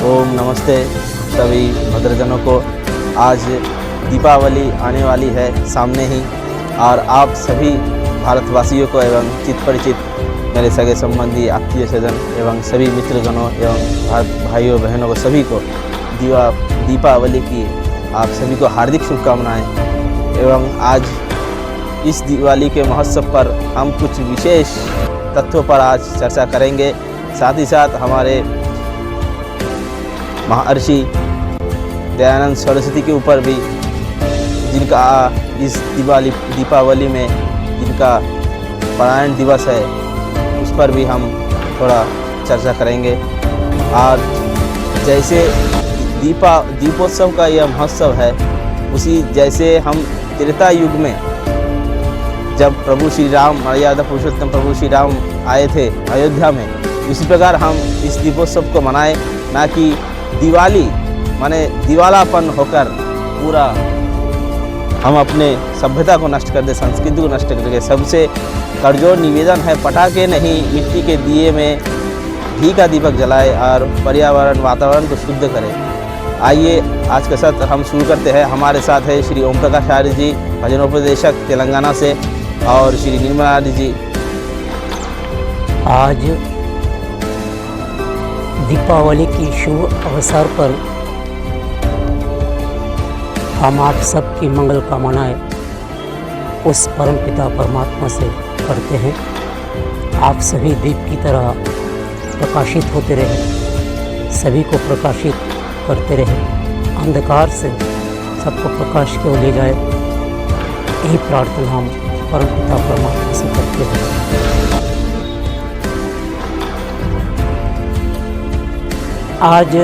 ओम नमस्ते सभी भद्रजनों को। आज दीपावली आने वाली है सामने ही, और आप सभी भारतवासियों को एवं चित परिचित मेरे सगे संबंधी, आत्मीय स्वजन एवं सभी मित्रजनों एवं भाइयों बहनों को सभी को दीपावली की आप सभी को हार्दिक शुभकामनाएं। एवं आज इस दिवाली के महोत्सव पर हम कुछ विशेष तथ्यों पर आज चर्चा करेंगे। साथ ही साथ हमारे महर्षि दयानंद सरस्वती के ऊपर भी, जिनका इस दीपावली में जिनका पारायण दिवस है, उस पर भी हम थोड़ा चर्चा करेंगे। और जैसे दीपोत्सव का यह महोत्सव है, उसी जैसे हम त्रेता युग में जब प्रभु श्री राम, मर्यादा पुरुषोत्तम प्रभु श्री राम आए थे अयोध्या में, इसी प्रकार हम इस दीपोत्सव को मनाएं, ना कि दिवाली माने दिवालापन होकर पूरा हम अपने सभ्यता को नष्ट कर दे, संस्कृति को नष्ट कर दे। सबसे करजोड़ निवेदन है, पटाखे नहीं, मिट्टी के दिए में घी का दीपक जलाए और पर्यावरण वातावरण को शुद्ध करें। आइए आज का सत्र हम शुरू करते हैं। हमारे साथ है श्री ओम प्रकाश आर्य जी, भजनोपदेशक तेलंगाना से, और श्री निर्मला आर्य जी। आज दीपावली की शुभ अवसर पर हम आप सबकी मंगल कामनाएं उस परमपिता परमात्मा से करते हैं। आप सभी दीप की तरह प्रकाशित होते रहे, सभी को प्रकाशित करते रहे, अंधकार से सबको प्रकाश की ओर ले जाए, यही प्रार्थना हम परमपिता परमात्मा से करते हैं। आज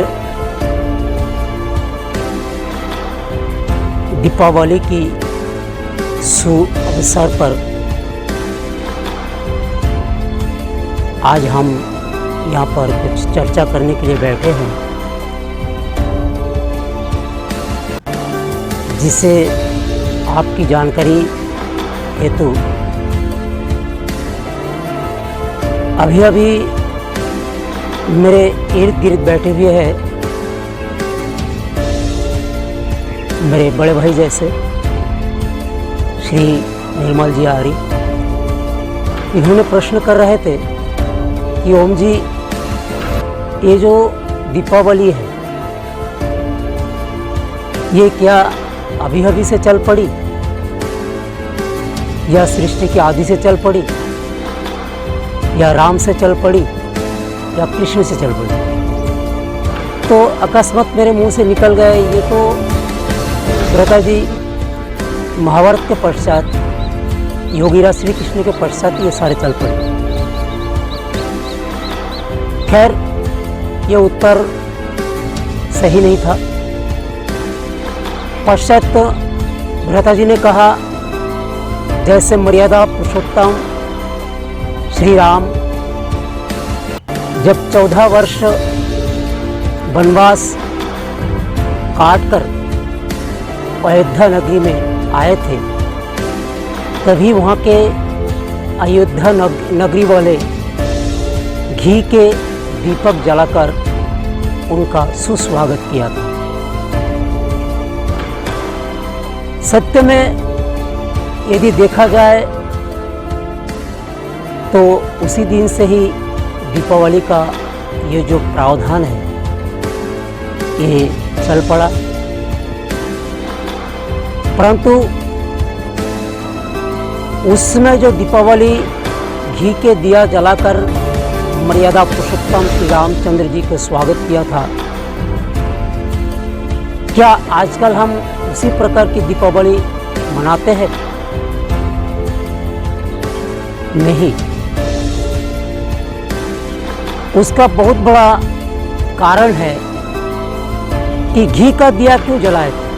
दीपावली की शुभ अवसर पर आज हम यहाँ पर कुछ चर्चा करने के लिए बैठे हैं, जिसे आपकी जानकारी हेतु अभी मेरे इर्द गिर्द बैठे हुए हैं मेरे बड़े भाई जैसे श्री निर्मल जी आर्य। इन्होंने प्रश्न कर रहे थे कि ओम जी, ये जो दीपावली है, ये क्या अभी से चल पड़ी या सृष्टि की आदि से चल पड़ी या राम से चल पड़ी या कृष्ण से चल पड़ी? तो अकस्मात मेरे मुंह से निकल गए, ये तो भ्राता जी महाभारत के पश्चात, योगीराज श्री कृष्ण के पश्चात ये सारे चल पड़े। खैर, ये उत्तर सही नहीं था। पश्चात भ्राता जी ने कहा, जैसे मर्यादा पुरुषोत्तम श्री राम जब 14 वर्ष वनवास काटकर अयोध्या नगरी में आए थे, तभी वहाँ के अयोध्या नगरी वाले घी के दीपक जलाकर उनका सुस्वागत किया था। सत्य में यदि देखा जाए तो उसी दिन से ही दीपावली का ये जो प्रावधान है, ये चल पड़ा। परंतु उसमें जो दीपावली घी के दिया जलाकर मर्यादा पुरुषोत्तम श्री रामचंद्र जी को स्वागत किया था, क्या आजकल हम उसी प्रकार की दीपावली मनाते हैं? नहीं। उसका बहुत बड़ा कारण है कि घी का दिया क्यों जलाए थे?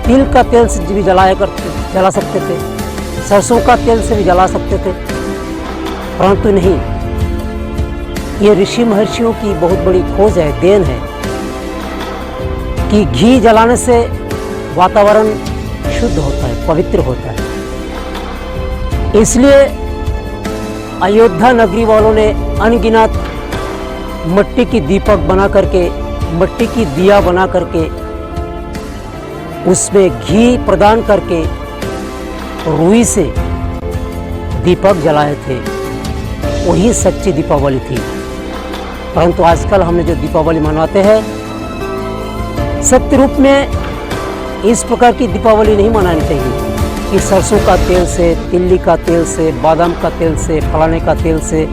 तिल का तेल से भी जला सकते थे, सरसों का तेल से भी जला सकते थे, परंतु नहीं। ये ऋषि महर्षियों की बहुत बड़ी खोज है, देन है कि घी जलाने से वातावरण शुद्ध होता है, पवित्र होता है। इसलिए अयोध्या नगरी वालों ने अनगिनत मिट्टी की दीपक बना करके मिट्टी की दिया बना करके उसमें घी प्रदान करके रुई से दीपक जलाए थे, वही सच्ची दीपावली थी। परंतु आजकल हमने जो दीपावली मनाते हैं, सत्य रूप में इस प्रकार की दीपावली नहीं मनानी चाहिए कि सरसों का तेल से, तिल्ली का तेल से, बादाम का तेल से, फलाने का तेल से,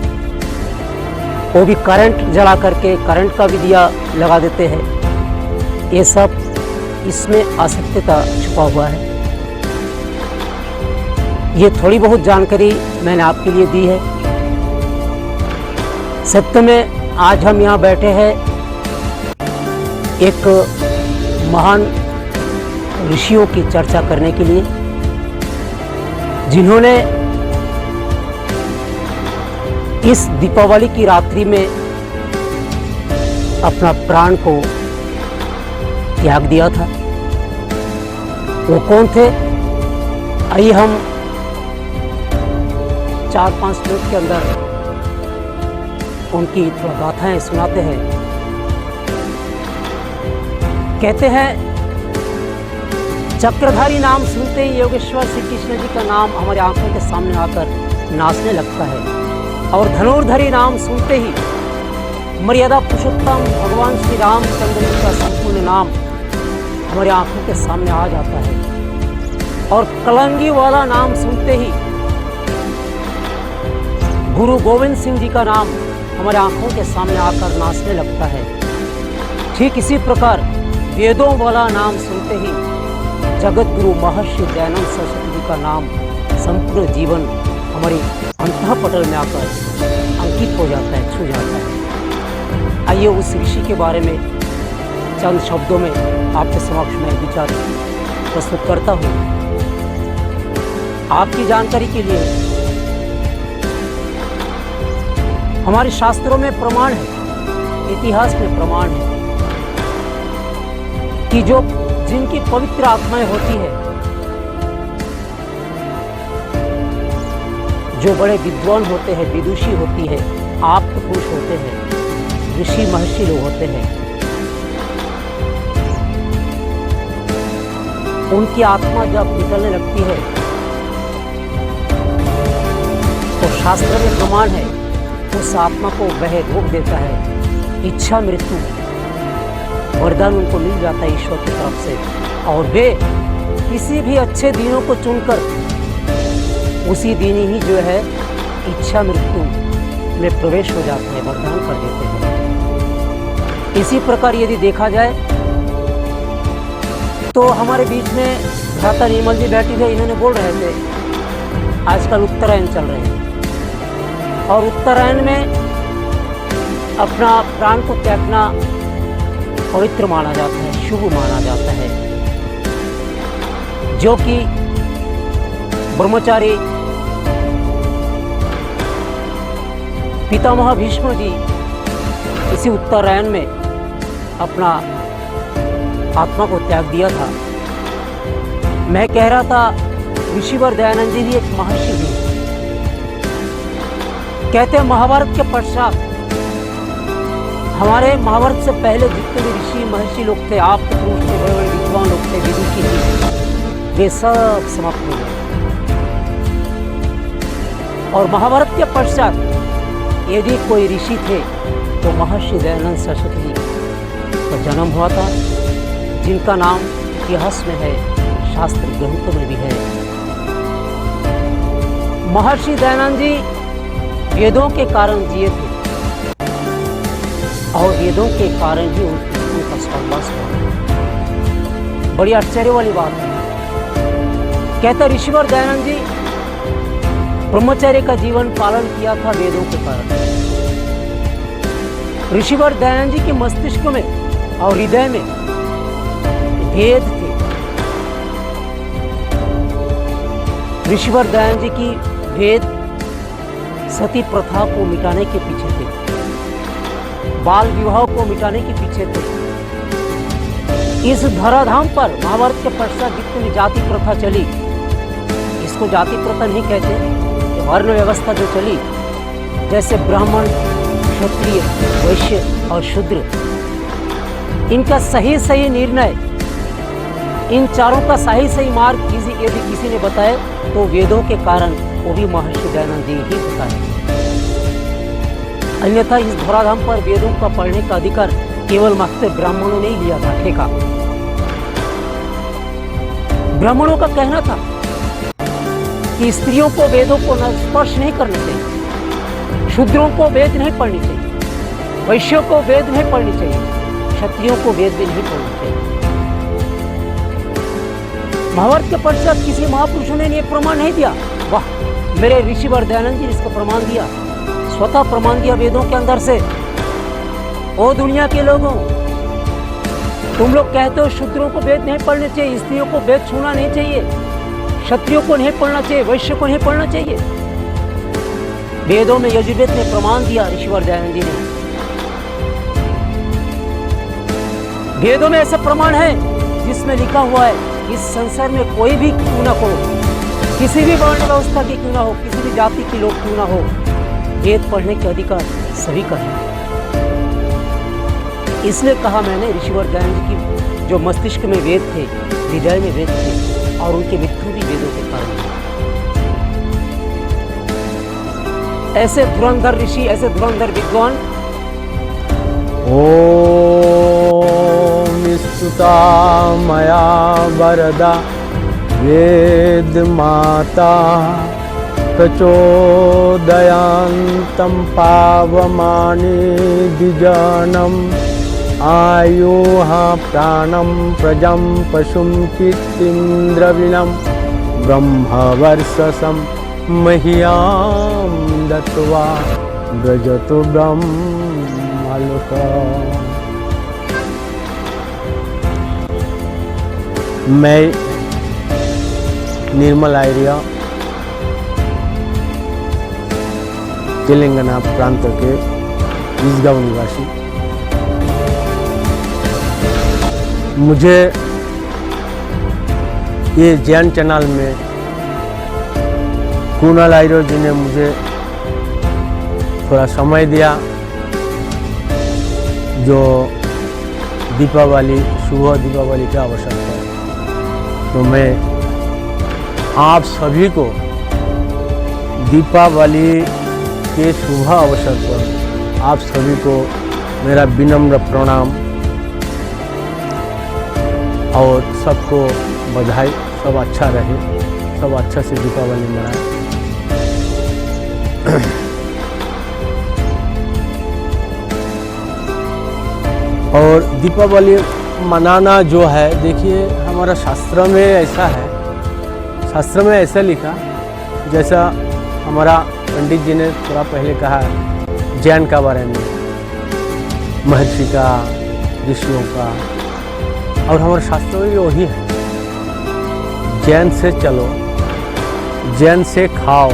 वो भी करंट जला करके करंट का भी दिया लगा देते हैं। ये सब इसमें असत्यता छुपा हुआ है। ये थोड़ी बहुत जानकारी मैंने आपके लिए दी है। सत्य में आज हम यहाँ बैठे हैं एक महान ऋषियों की चर्चा करने के लिए, जिन्होंने इस दीपावली की रात्रि में अपना प्राण को त्याग दिया था। वो कौन थे? आइए हम 4-5 मिनट के अंदर उनकी थोड़ा गाथाएं सुनाते हैं। कहते हैं, चक्रधारी नाम सुनते ही योगेश्वर श्री कृष्ण जी का नाम हमारे आंखों के सामने आकर नाचने लगता है, और धनुर्धरी नाम सुनते ही मर्यादा पुरुषोत्तम भगवान श्री रामचंद्र जी का संपूर्ण नाम हमारे आंखों के सामने आ जाता है, और कलंगी वाला नाम सुनते ही गुरु गोविंद सिंह जी का नाम हमारे आंखों के सामने आकर नाचने लगता है। ठीक इसी प्रकार वेदों वाला नाम सुनते ही जगत गुरु महर्षि दयानंद सरस्वती जी का नाम संपूर्ण जीवन हमारे अंतःपटल में आकर अंकित हो जाता है, छू जाता है। आइए उस ऋषि के बारे में चंद शब्दों में आपके समक्ष में विचार प्रस्तुत करता हूँ। आपकी जानकारी के लिए हमारे शास्त्रों में प्रमाण है, इतिहास में प्रमाण है कि जो जिनकी पवित्र आत्माएं होती है, जो बड़े विद्वान होते हैं, विदुषी होती है, आप्त पुरुष होते हैं, ऋषि महर्षि लोग होते हैं, उनकी आत्मा जब निकलने लगती है तो शास्त्र में प्रमाण है उस आत्मा को वह रोक देता है। इच्छा मृत्यु वरदान उनको मिल जाता है ईश्वर की तरफ से, और वे किसी भी अच्छे दिनों को चुनकर उसी दिन ही जो है इच्छा मृत्यु में प्रवेश हो जाते हैं, वरदान कर देते हैं। इसी प्रकार यदि देखा जाए तो हमारे बीच में भ्राता निर्मल जी बैठी थे, इन्होंने बोल रहे थे आजकल उत्तरायण चल रहे हैं, और उत्तरायण में अपना प्राण को त्यागना पवित्र माना जाता है, शुभ माना जाता है। जो कि ब्रह्मचारी पितामह भीष्म जी इसी उत्तरायण में अपना आत्मा को त्याग दिया था। मैं कह रहा था ऋषिवर दयानंद जी भी एक महर्षि भी। कहते हैं महाभारत के पश्चात, हमारे महाभारत से पहले जितने भी ऋषि महर्षि लोग थे, आप पुरुष थे, बड़े बड़े विद्वान लोग थे, विदुषी थे, वे सब समाप्त हो गए। और महाभारत के पश्चात यदि कोई ऋषि थे तो महर्षि दयानंद सरस्वती जी का जन्म हुआ था, जिनका नाम इतिहास में है, शास्त्र ग्रंथों में भी है। महर्षि दयानंद जी वेदों के कारण जिए थे, और वेदों के कारण ही उनका स्वर्गवास हुआ। बड़ी आश्चर्य वाली बात है। कहता ऋषिवर दयानंद जी ब्रह्मचर्य का जीवन पालन किया था वेदों के कारण। ऋषिवर दयानंद जी के मस्तिष्क में और हृदय में भेद थे। ऋषिवर दयानंद जी की भेद सती प्रथा को मिटाने के पीछे थे, बाल विवाह को मिटाने के पीछे थे। इस धराधाम पर महाभारत के पश्चात जितनी जाति प्रथा चली, इसको जाति प्रथा नहीं कहते, वर्ण व्यवस्था जो चली, जैसे ब्राह्मण, क्षत्रिय, वैश्य और शूद्र, इनका सही सही निर्णय, इन चारों का सही सही मार्ग यदि किसी ने बताए तो वेदों के कारण वो भी महर्षि दयानंद जी ही बताए। अन्यथा इस धराधाम पर वेदों का पढ़ने का अधिकार केवल मात्र ब्राह्मणों ने ही लिया था, ठेका। ब्राह्मणों का कहना था कि स्त्रियों को वेदों को स्पर्श नहीं करनी चाहिए, शूद्रों को वेद नहीं पढ़नी चाहिए, वैश्यों को वेद नहीं पढ़नी चाहिए, क्षत्रियों को वेद भी नहीं पढ़नी चाहिए। महाभारत के पश्चात किसी महापुरुषों ने ये प्रमाण नहीं दिया। वाह, मेरे ऋषिवर दयानंद जी ने इसका प्रमाण दिया, स्वतः प्रमाण दिया वेदों के अंदर से। ओ दुनिया के लोगों, तुम लोग कहते हो शूद्रों को वेद नहीं पढ़ने चाहिए, स्त्रियों को वेद छूना नहीं चाहिए, क्षत्रियों को नहीं पढ़ना चाहिए, वैश्य को नहीं पढ़ना चाहिए। वेदों में यजुर्वेद ने प्रमाण दिया, ऋषिवर दयानंद जी ने। वेदों में ऐसा प्रमाण है जिसमें लिखा हुआ है इस संसार में कोई भी क्यों ना हो, किसी भी वर्ण व्यवस्था की क्यों ना हो, किसी भी जाति के लोग क्यों ना हो, वेद पढ़ने के अधिकार सभी का है। इसलिए कहा मैंने ऋषिवर दयानंद जी की जो मस्तिष्क में वेद थे, हृदय में वेद थे, और उनकी मृत्यु भी वेदों के कारण है। ऐसे धुरंधर ऋषि, ऐसे धुरंधर विद्वान। ओम स्तुता मया वरदा वेद माता प्रचोदयान्तं पावमानि द्विजानम् आयुः प्राणं प्रजं पशुं चित्तिं द्रविणं ब्रह्मवर्षसं मह्यां दत्त्वा व्रजतु ब्रह्मलोकम्। मैं निर्मल एरिया तेलंगाना प्रांत के इसगांव निवासी। मुझे ये जैन चैनल में कुणाल आयरो जी ने मुझे थोड़ा समय दिया, जो दीपावली, शुभ दीपावली के अवसर पर। तो मैं आप सभी को दीपावली के शुभ अवसर पर आप सभी को मेरा विनम्र प्रणाम और सबको बधाई। सब अच्छा रहे, सब अच्छा से दीपावली मनाए। और दीपावली मनाना जो है, देखिए हमारा शास्त्र में ऐसा है, शास्त्र में ऐसा लिखा, जैसा हमारा पंडित जी ने थोड़ा पहले कहा जैन का बारे में, महर्षि का, ऋषियों का, और हमारे शास्त्र में वही है, जैन से चलो, जैन से खाओ,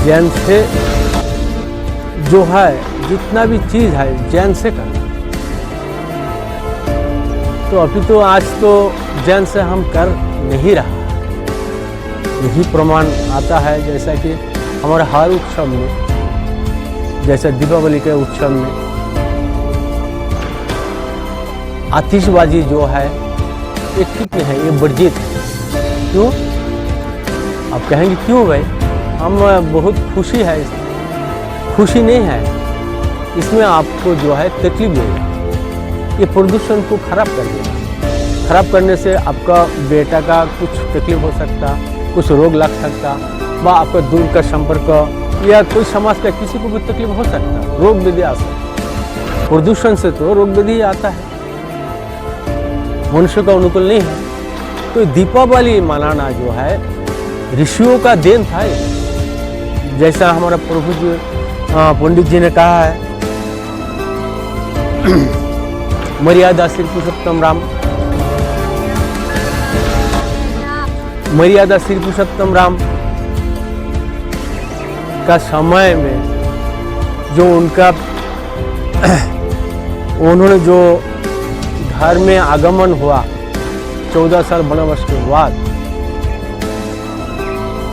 जैन से जो है जितना भी चीज़ है जैन से करना। तो अभी तो आज तो जैन से हम कर नहीं रहा, यही प्रमाण आता है। जैसा कि हमारे हर उत्सव में, जैसे दीपावली के उत्सव में आतिशबाजी जो है ये ठीक नहीं है, ये वर्जित है। क्यों? आप कहेंगे क्यों भाई? हम बहुत खुशी है इसमें। खुशी नहीं है इसमें, आपको जो है तकलीफ देगा, ये प्रदूषण को खराब कर देगा। खराब करने से आपका बेटा का कुछ तकलीफ हो सकता, कुछ रोग लग सकता, व आपका दूर का संपर्क या कोई समाज का किसी को भी तकलीफ हो सकता, रोग व्याधि आ सकता। प्रदूषण से तो रोग व्याधि आता है, मनुष्य का अनुकूल नहीं है। तो दीपावली मनाना जो है ऋषियों का देन था। जैसा हमारा प्रभु जी पंडित जी ने कहा है, मर्यादा श्री पुरुषोत्तम राम, मर्यादा श्री पुरुषोत्तम राम का समय में जो उनका उन्होंने जो घर में आगमन हुआ 14 साल वनवास के बाद,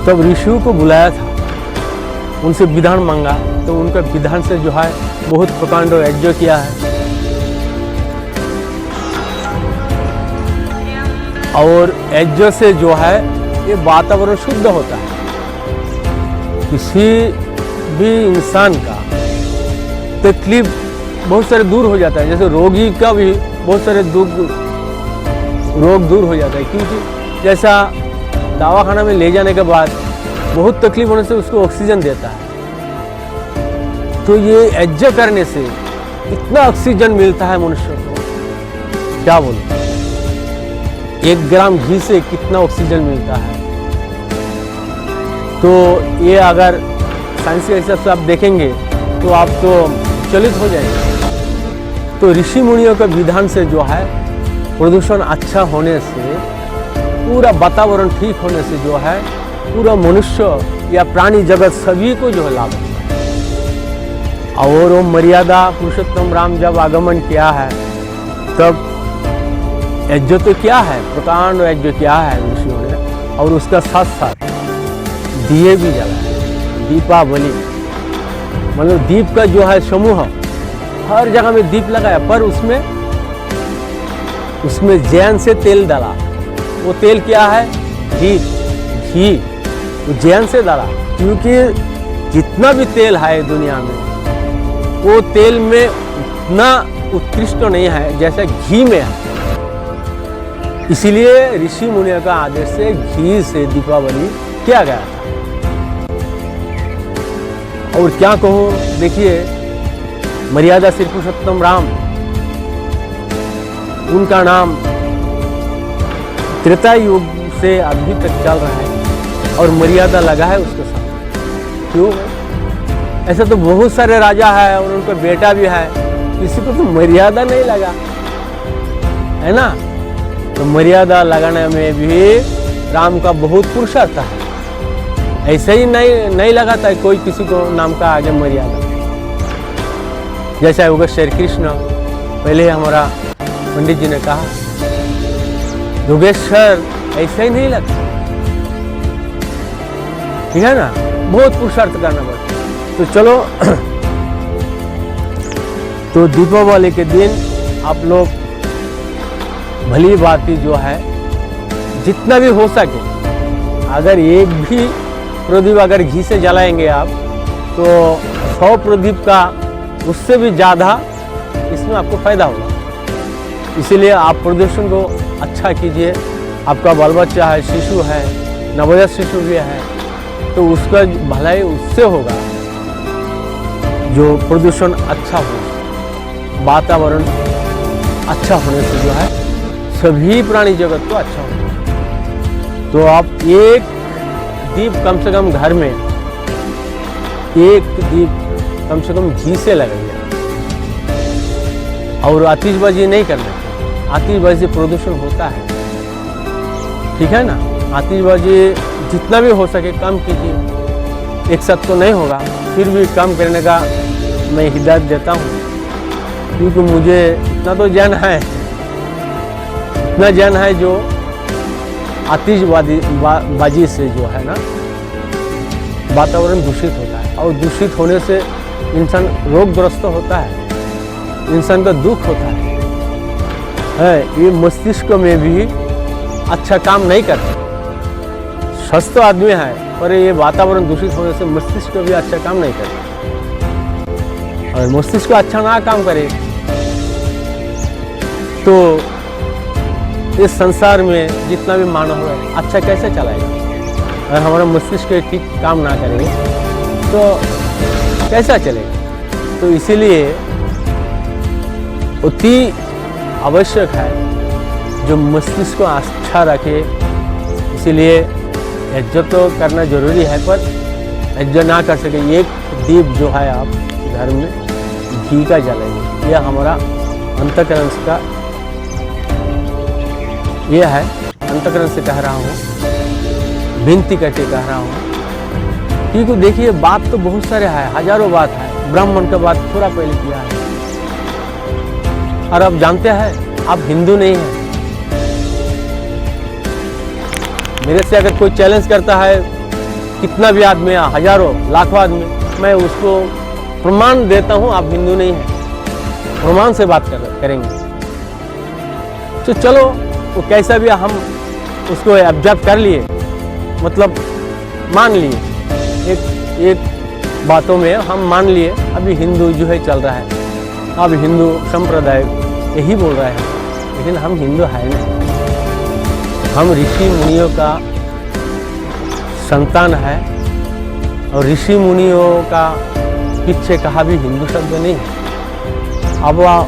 तब ऋषियों को बुलाया था, उनसे विधान मांगा, तो उनका विधान से जो है बहुत प्रकांड यज्ञ किया है। और यज्ञ से जो है ये वातावरण शुद्ध होता है। किसी भी इंसान का तकलीफ बहुत सारे दूर हो जाता है, जैसे रोगी का भी बहुत सारे रोग दूर हो जाता है, क्योंकि जैसा दवाखाना में ले जाने के बाद बहुत तकलीफ होने से उसको ऑक्सीजन देता है, तो ये यज्ञ करने से इतना ऑक्सीजन मिलता है मनुष्य को, क्या बोलूं। 1 ग्राम घी से कितना ऑक्सीजन मिलता है, तो ये अगर साइंस के हिसाब से आप देखेंगे तो आप तो चलित हो जाएंगे। तो ऋषि मुनियों के विधान से जो है प्रदूषण अच्छा होने से, पूरा वातावरण ठीक होने से जो है पूरा मनुष्य या प्राणी जगत सभी को जो है लाभ होता है। और वो मर्यादा पुरुषोत्तम राम जब आगमन किया है तब यज्ञ तो क्या है, प्रकांड यज्ञ क्या है ऋषियों ने, और उसका साथ साथ दिए भी जलाए। दीपावली मतलब दीप का जो है समूह, हर जगह में दीप लगाया, पर उसमें जैन से तेल डाला। वो तेल क्या है? घी जैन से डाला, क्योंकि जितना भी तेल है दुनिया में वो तेल में उतना उत्कृष्ट नहीं है जैसा घी में है। इसीलिए ऋषि मुनियों का आदेश से घी से दीपावली किया गया था। और क्या कहूँ, देखिए मर्यादा श्री पुरुषोत्तम राम, उनका नाम त्रेता युग से अभी तक चल रहा है और मर्यादा लगा है उसके साथ। क्यों? ऐसा तो बहुत सारे राजा है और उनका बेटा भी है, किसी को तो मर्यादा नहीं लगा, है ना। तो मर्यादा लगाने में भी राम का बहुत पुरुषार्थ है। ऐसे ही नहीं लगाता है कोई किसी को नाम का आगे मर्यादा। जैसा होगा श्री कृष्ण, पहले हमारा पंडित जी ने कहा, योगेश्वर ऐसे ही नहीं लगता, ठीक है ना, बहुत पुरुषार्थ करना पड़ता। तो चलो तो दीपावली के दिन आप लोग भली बाती जो है जितना भी हो सके, अगर एक भी प्रदीप अगर घी से जलाएंगे आप तो 100 प्रदीप का उससे भी ज़्यादा इसमें आपको फायदा होगा। इसीलिए आप प्रदूषण को अच्छा कीजिए। आपका बाल बच्चा है, शिशु है, नवजात शिशु भी है, तो उसका भलाई उससे होगा जो प्रदूषण अच्छा हो। वातावरण अच्छा होने से जो है सभी प्राणी जगत को अच्छा होगा। तो आप एक दीप कम से कम घर में, एक दीप कम से कम घी से लगाइए। और आतिशबाजी नहीं करना चाहिए, आतिशबाजी से प्रदूषण होता है, ठीक है ना। आतिशबाजी जितना भी हो सके कम कीजिए। एक साथ तो नहीं होगा, फिर भी कम करने का मैं हिदायत देता हूँ, क्योंकि मुझे इतना तो ज्ञान है, इतना ज्ञान है जो आतिशबाजी से जो है ना वातावरण दूषित होता है, और दूषित होने से इंसान रोगग्रस्त होता है, इंसान का दुख होता है। ये मस्तिष्क में भी अच्छा काम नहीं करता। स्वस्थ आदमी है पर ये वातावरण दूषित होने से मस्तिष्क भी अच्छा काम नहीं करता। और मस्तिष्क अच्छा ना काम करे तो इस संसार में जितना भी मानव है अच्छा कैसे चलाएगा। अगर हमारा मस्तिष्क ठीक काम ना करेंगे तो कैसा चलेगा। तो इसीलिए अति आवश्यक है जो मस्तिष्क को अच्छा रखे। इसीलिए यज्ञ तो करना जरूरी है, पर यज्ञ ना कर सके एक दीप जो है आप घर में घी का जलाएंगे। यह हमारा अंतःकरण का यह है, अंतःकरण से कह रहा हूँ, विनती करके कह रहा हूँ। क्योंकि देखिए बात तो बहुत सारे है, हजारों बात है। ब्राह्मण का बात थोड़ा पहले किया है। और आप जानते हैं आप हिंदू नहीं हैं। मेरे से अगर कोई चैलेंज करता है, कितना भी आदमी, हजारों लाखों आदमी, मैं उसको प्रमाण देता हूँ आप हिंदू नहीं हैं। प्रमाण से बात करेंगे। तो चलो वो कैसा भी हम उसको एब्जॉर्ब कर लिए, मतलब मान लिए, एक बातों में हम मान लिए अभी हिंदू जो है चल रहा है, अब हिंदू संप्रदाय यही बोल रहे हैं, लेकिन हम हिंदू है नहीं, हम ऋषि मुनियों का संतान है, और ऋषि मुनियों का पीछे कहा भी हिंदू शब्द नहीं है। अब आप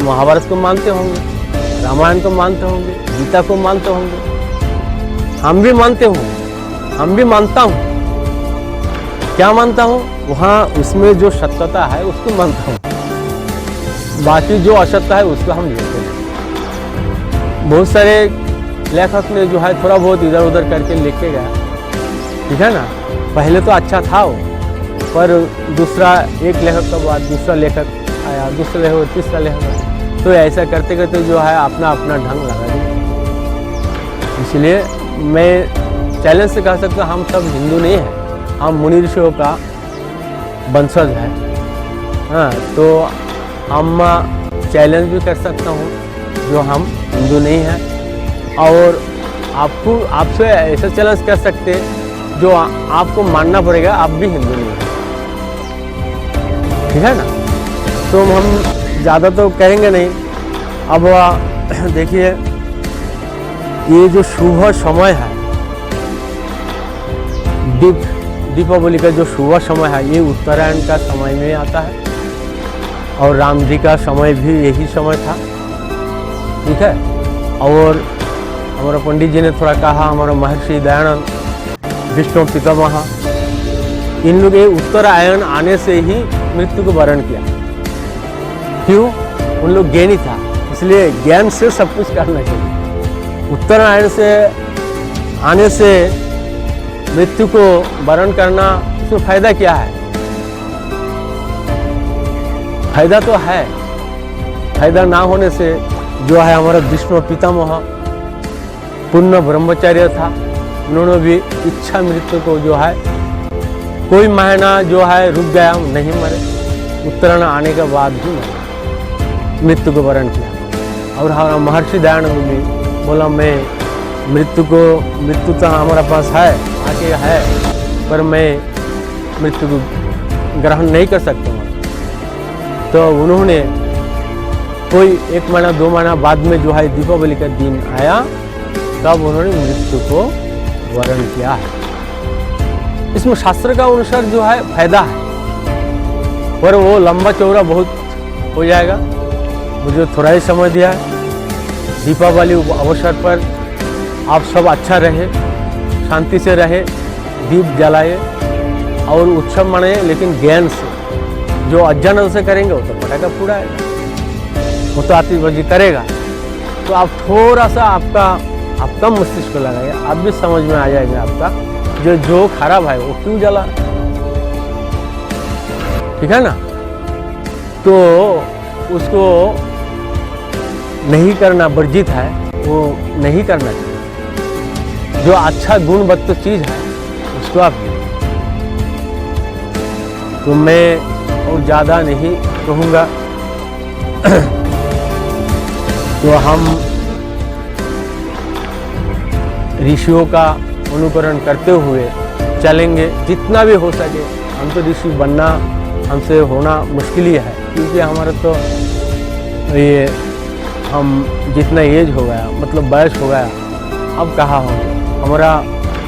महाभारत को मानते होंगे, रामायण को मानते होंगे, गीता को मानते होंगे, हम भी मानते होंगे, हम भी मानता हूँ। क्या मानता हूँ? वहाँ उसमें जो सत्यता है उसको मानता हूँ, बाकी जो असत्य है उसको हम लेते हैं। बहुत सारे लेखक ने जो है थोड़ा बहुत इधर उधर करके लिख के गया, ठीक है ना। पहले तो अच्छा था वो, पर दूसरा एक लेखक के बाद दूसरा लेखक आया, दूसरा लेखक, तीसरा लेखक, तो ऐसा करते करते जो है अपना अपना ढंग लगा दिया। इसलिए मैं चैलेंज से कह सकता हूँ हम सब हिंदू नहीं हैं, हम मुनि ऋषियों का वंशज है। हाँ, तो हम चैलेंज भी कर सकता हूँ जो हम हिंदू नहीं हैं, और आपसे ऐसा चैलेंज कर सकते हैं जो आपको मानना पड़ेगा आप भी हिंदू नहीं हैं, ठीक है ना। तो हम ज़्यादा तो करेंगे नहीं। अब देखिए ये जो शुभ समय है, दीपावली का जो शुभ समय है, ये उत्तरायण का समय में आता है, और राम जी का समय भी यही समय था, ठीक है। और हमारा पंडित जी ने थोड़ा कहा, हमारा महर्षि दयानंद विष्णु पितामह, इन लोग ये उत्तरायण आने से ही मृत्यु को वरण किया। क्यों? उन लोग ज्ञानी था, इसलिए ज्ञान से सब कुछ करना चाहिए। उत्तरायण से आने से मृत्यु को वरण करना, उसमें फायदा क्या है? फायदा तो है, फायदा ना होने से जो है हमारा विष्णु पितामह पूर्ण ब्रह्मचर्य था, उन्होंने भी इच्छा मृत्यु को जो है कोई महीना जो है रुक गया, नहीं मरे, उत्तरायण आने के बाद ही मरे, मृत्यु को वरण किया। और हमारा महर्षि दयानंद भी बोला मैं मृत्यु तो हमारा पास है, आके है, पर मैं मृत्यु को ग्रहण नहीं कर सकता हूँ। तो उन्होंने कोई 1 महीना 2 महीना बाद में जो है दीपावली का दिन आया, तब उन्होंने मृत्यु को वरण किया है। इसमें शास्त्र का अनुसार जो है फायदा है, पर वो लंबा चौड़ा बहुत हो जाएगा, मुझे थोड़ा ही समय दिया है। दीपावली अवसर पर आप सब अच्छा रहे, शांति से रहे, दीप जलाए और उत्सव मनाए, लेकिन ज्ञान से। जो अज्ञान से करेंगे वो तो पटाखा फुड़ाएगा, वो तो आतिशबाजी करेगा। तो आप थोड़ा सा आपका मस्तिष्क को लगाइए, आप भी समझ में आ जाएगा आपका जो खराब है वो क्यों जला, ठीक है ना। तो उसको नहीं करना वर्जित है, वो नहीं करना चाहिए। जो अच्छा गुणवत्त चीज़ है उसको आप लीजिए। तो मैं और ज़्यादा नहीं कहूँगा। तो हम ऋषियों का अनुकरण करते हुए चलेंगे जितना भी हो सके। हम तो ऋषि बनना हमसे होना मुश्किल ही है, क्योंकि हमारा तो ये हम जितना एज हो गया, मतलब वयस हो गया, अब कहाँ होंगे। हमारा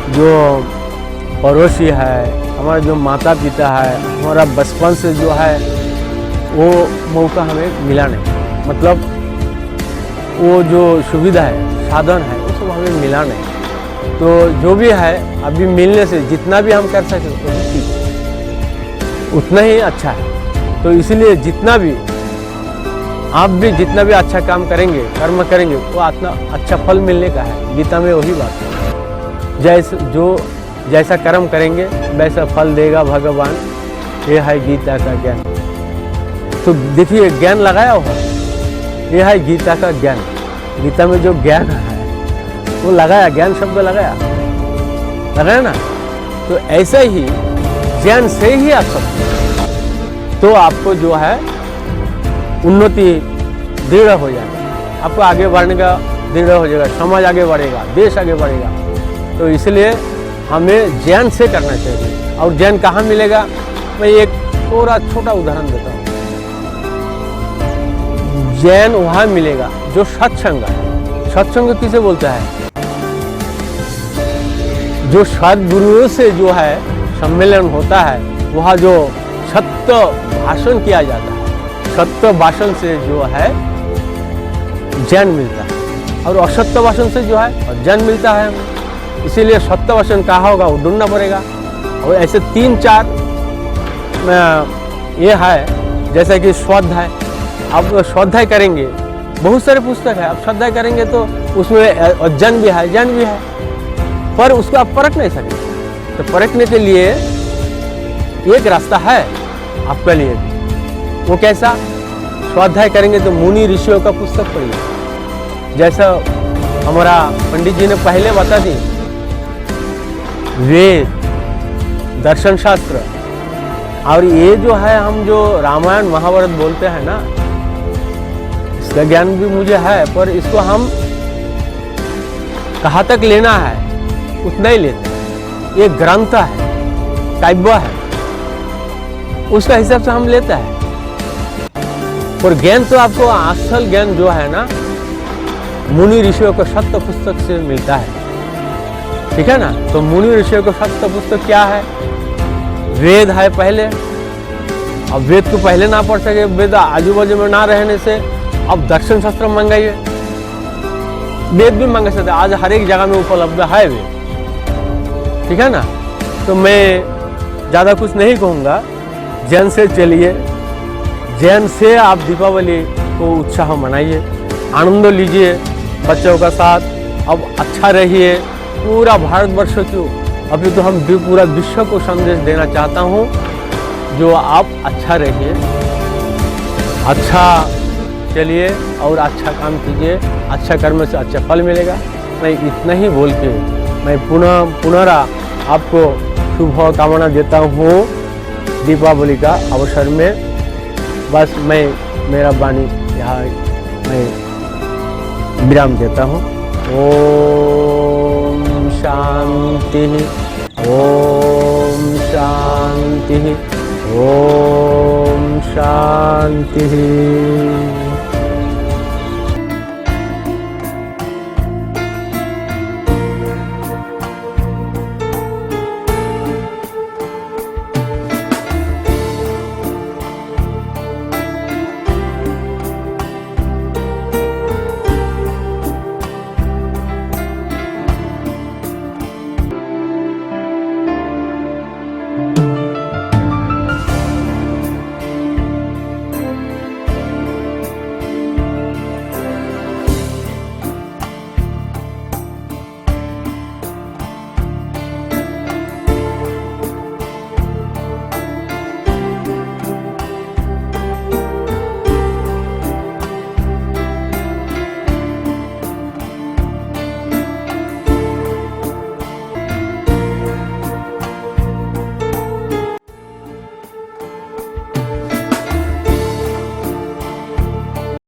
जो पड़ोसी है, हमारा जो माता पिता है, हमारा बचपन से जो है वो मौका हमें मिला नहीं, मतलब वो जो सुविधा है, साधन है, वो सब हमें मिला नहीं। तो जो भी है अभी मिलने से जितना भी हम कर सकें वो ठीक है, उतना ही अच्छा है। तो इसलिए जितना भी आप भी जितना भी अच्छा काम करेंगे, कर्म करेंगे, वो इतना अच्छा फल मिलने का है। गीता में वही बात है, जैसा कर्म करेंगे वैसा फल देगा भगवान, ये है गीता का ज्ञान। तो देखिए ज्ञान लगाया हुआ, ये है गीता का ज्ञान। गीता में जो ज्ञान है वो लगाया, ज्ञान शब्द लगाया ना। तो ऐसे ही ज्ञान से ही आप सब, तो आपको जो है उन्नति दृढ़ हो जाएगा, आपको आगे बढ़ने का दृढ़ हो जाएगा, समाज आगे बढ़ेगा, देश आगे बढ़ेगा। तो इसलिए हमें जैन से करना चाहिए। और जैन कहाँ मिलेगा? मैं एक थोड़ा छोटा उदाहरण देता हूँ। जैन वहाँ मिलेगा जो सत्संग है। सत्संग किसे बोलता है? जो सद्गुरुओं से जो है सम्मेलन होता है, वहाँ जो सत्य भाषण किया जाता है, सत्य भाषण से जो है जैन मिलता है, और असत्य भाषण से जो है जैन मिलता है हमें। इसीलिए सत्य भाषण कहाँ होगा वो ढूंढना पड़ेगा। और ऐसे 3-4 ये है, जैसे कि स्वाध्याय। आप स्वाध्याय करेंगे, बहुत सारे पुस्तक है, आप स्वाध्याय करेंगे तो उसमें जैन भी है, जैन भी है, पर उसको आप परख नहीं सकते। तो परखने के लिए एक रास्ता है आपके लिए, वो कैसा? स्वाध्याय करेंगे तो मुनि ऋषियों का पुस्तक पढ़िए। जैसा हमारा पंडित जी ने पहले बता दी, वेद, दर्शन शास्त्र, और ये जो है हम जो रामायण महाभारत बोलते हैं ना, इसका ज्ञान भी मुझे है, पर इसको हम कहाँ तक लेना है उतना ही लेते। ये ग्रंथ है, काव्य है, उसका हिसाब से हम लेते हैं। और ज्ञान तो आपको असल ज्ञान जो है ना, मुनि ऋषियों को सत्य पुस्तक से मिलता है, ठीक है ना। तो मुनि ऋषियों को सत्य पुस्तक क्या है? वेद है पहले। अब वेद को पहले ना पढ़ सके, वेद आजू बाजू में ना रहने से अब दर्शन शास्त्र मंगाइए। वेद भी मंगा सकते, आज हर एक जगह में उपलब्ध है वेद, ठीक है ना। तो मैं ज़्यादा कुछ नहीं कहूँगा, जैन से चलिए, जैन से आप दीपावली को उत्साह मनाइए, आनंद लीजिए बच्चों का साथ। अब अच्छा रहिए, पूरा भारतवर्ष क्यों, अभी तो हम पूरा विश्व को संदेश देना चाहता हूँ, जो आप अच्छा रहिए, अच्छा चलिए और अच्छा काम कीजिए, अच्छा कर्म से अच्छा फल मिलेगा। मैं इतना ही बोल के मैं पुनः आपको शुभ कामना देता हूँ दीपावली का अवसर में। बस मैं मेरा वाणी यहाँ मैं विराम देता हूँ। ओम शांति, ओम शांति, ओम शांति।